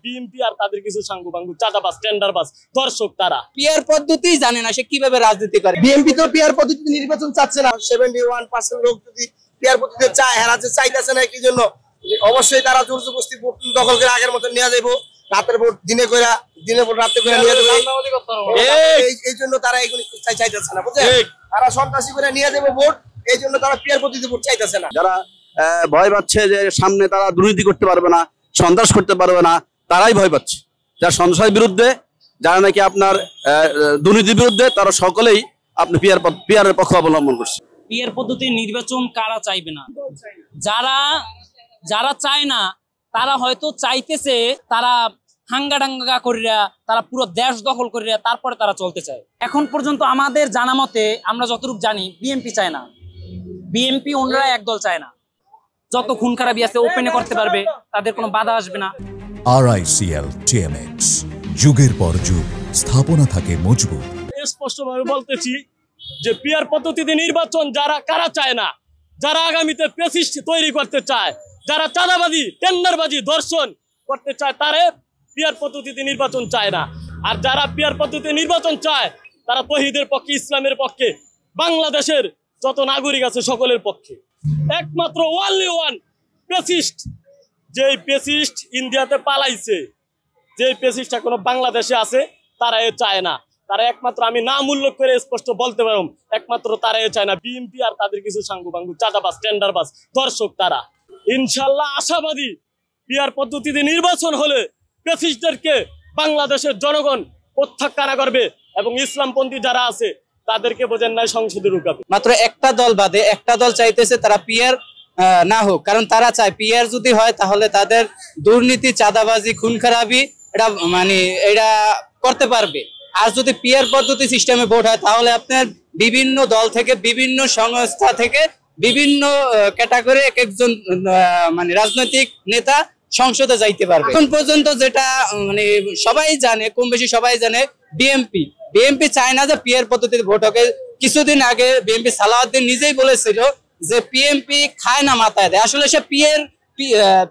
BNP আর তাদের কিছু সাঙ্গু-বাঙ্গু চাঁদাবাজ টেন্ডারবাজ দর্শক তারা পিয়ার পদ্ধতি জানে না সে কিভাবে রাজনীতি করে। বিএনপি তো পিয়ার পদ্ধতিতে নির্বাচন চাচ্ছে না। 71% লোক যদি পিয়ার পদ্ধতিতে চায়, হারাতে চাইতেছে না কি জন্য? অবশ্যই তারা জোর জবরদস্তি ভোট দখল করে আগের মতো নিয়ে যাবো, রাতের ভোট দিনে করে, দিনের ভোট রাতে করে নিয়ে যাবো। এই জন্য তারা এগুলি চাইতেছে না, বুঝছেন? তারা সন্ত্রাসী করে নিয়ে যাবো ভোট, এই জন্য তারা পিয়ার পদ্ধতিতে ভোট চাইতেছে না। যারা ভয় পাচ্ছে যে সামনে তারা দুর্নীতি করতে পারবে না, সন্ত্রাস করতে পারবে না, তারাই ভয় পাচ্ছে। যারা সন্ত্রাসের বিরুদ্ধে, যারা নাকি আপনার দুর্নীতির বিরুদ্ধে, তারা সকলেই আপনি পিয়ারের পক্ষ অবলম্বন করছে। পিয়ার পদ্ধতির নির্বাচন কারা চাইবে না? যারা চায় না তারা হয়তো চাইতেছে, তারা হাঙ্গা করিয়া, তারা পুরো দেশ দখল করিয়া তারপরে তারা চলতে চায়। এখন পর্যন্ত আমাদের জানা মতে, আমরা যতটুকু জানি, বিএনপি চায় না। বিএনপি অন্যরা একদল চায় না। যত খুন খারাপি আছে ওপেনে করতে পারবে, তাদের কোনো বাধা আসবে না। RICL TMX, যুগের পর যুগ স্থাপনা থাকে মজবুত। স্পষ্টভাবে বলতেছি যে পিয়ার পদ্ধতিতে নির্বাচন কারা চায় না, যারা আগামীতে ফ্যাসিস্ট তৈরি করতে চায়, যারা চাঁদাবাজি টেন্ডারবাজি ধর্ষণ করতে চায়, তারা পিয়ার পদ্ধতিতে নির্বাচন চায় না। আর যারা পিয়ার পদ্ধতিতে নির্বাচন চায়, তারা তৌহিদের পক্ষে, ইসলামের পক্ষে, বাংলাদেশের যত নাগরিক আছে সকলের পক্ষে। একমাত্র ওয়ানলি ওয়ান ফ্যাসিস্ট, যেই ফ্যাসিস্ট ইন্ডিয়াতে পালাইছে, যে ফ্যাসিস্ট এখনো বাংলাদেশে আছে, তারা চায় না। তারা একমাত্র, আমি নাম উল্লেখ করে স্পষ্ট বলতে পারব, একমাত্র তারা চায় না। বিএনপি আর তাদের কিছু সাঙ্গু-বাঙ্গু চাঁদাবাজ টেন্ডারবাজ দর্শক তারা। ইনশাল্লাহ আশাবাদী, পিয়ার পদ্ধতিতে নির্বাচন হলে ফ্যাসিস্টদেরকে বাংলাদেশের জনগণ প্রত্যাখ্যান করবে এবং ইসলামপন্থী যারা আছে তাদেরকে বোঝেন নাই সংসদে ঢুকাবে। মাত্র একটা দল বাদে একটা দল চাইতেছে তারা পিয়ার না হোক, কারণ তারা চায় পিয়ার যদি হয় তাহলে তাদের দুর্নীতি, চাঁদাবাজি, খুন খারাপি এটা করতে পারবে। আর যদি পিয়ার পদ্ধতি সিস্টেমে ভোট হয় তাহলে আপনার বিভিন্ন দল থেকে, বিভিন্ন সংস্থা থেকে, বিভিন্ন ক্যাটাগরি এক একজন রাজনৈতিক নেতা সংসদে যাইতে পারবে। এখন পর্যন্ত যেটা সবাই জানে, কম বেশি সবাই জানে, বিএনপি চায় না যে পিয়ার পদ্ধতিতে ভোট হবে। কিছুদিন আগে বিএনপি সালাউদ্দিন নিজেই বলেছিল যে বিএনপি খায় না মাথায় দেয়। আসলে সে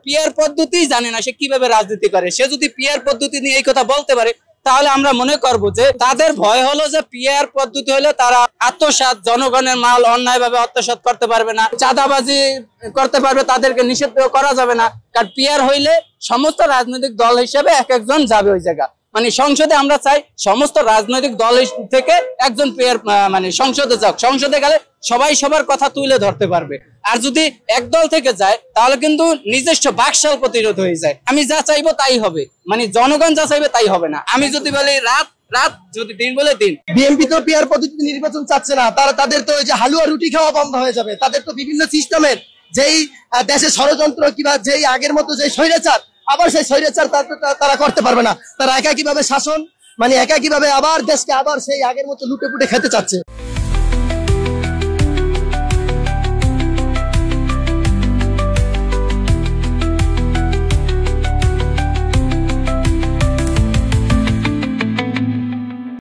পিয়ার পদ্ধতি জানে না সে কিভাবে রাজনীতি করে। সে যদি পিয়ার পদ্ধতি নিয়ে এই কথা বলতে পারে তাহলে আমরা মনে করব যে তাদের ভয় হলো যে পিয়ার পদ্ধতি হলে তারা আত্মসাৎ, জনগণের মাল অন্যায়ভাবে আত্মসাৎ করতে পারবে না, চাঁদাবাজি করতে পারবে, তাদেরকে নিষেধ করা যাবে না। কারণ পিয়ার হইলে সমস্ত রাজনৈতিক দল হিসেবে এক একজন যাবে ওই জায়গা। সংসদে আমরা চাই সমস্ত রাজনৈতিক দল থেকে একজন পিয়ার সংসদে যাক। সংসদে গেলে সবাই সবার কথা তুলে ধরতে পারবে। আর যদি এক দল থেকে যায় তাহলে কিন্তু নিজস্ব বাকশাল প্রতিরোধ হয়ে যায়। আমি যা চাইবো তাই হবে, জনগণ যা চাইবে তাই হবে না। আমি যদি বলি রাত, যদি দিন বলে দিন। বিএনপি তো পিয়ার পদ্ধতিতে নির্বাচন চাচ্ছে না। তাদের তো ওই যে হালুয়া রুটি খাওয়া বন্ধ হয়ে যাবে। তাদের তো বিভিন্ন সিস্টেমের যেই দেশে ষড়যন্ত্র কিংবা যেই আগের মতো যে স্বৈরাচার, আবার সেই স্বৈরাচার তারা করতে পারবে না। তারা একা কিভাবে শাসন, একা কিভাবে আবার দেশকে আবার সেই আগের মতো লুটে পুটে খেতে চাচ্ছে।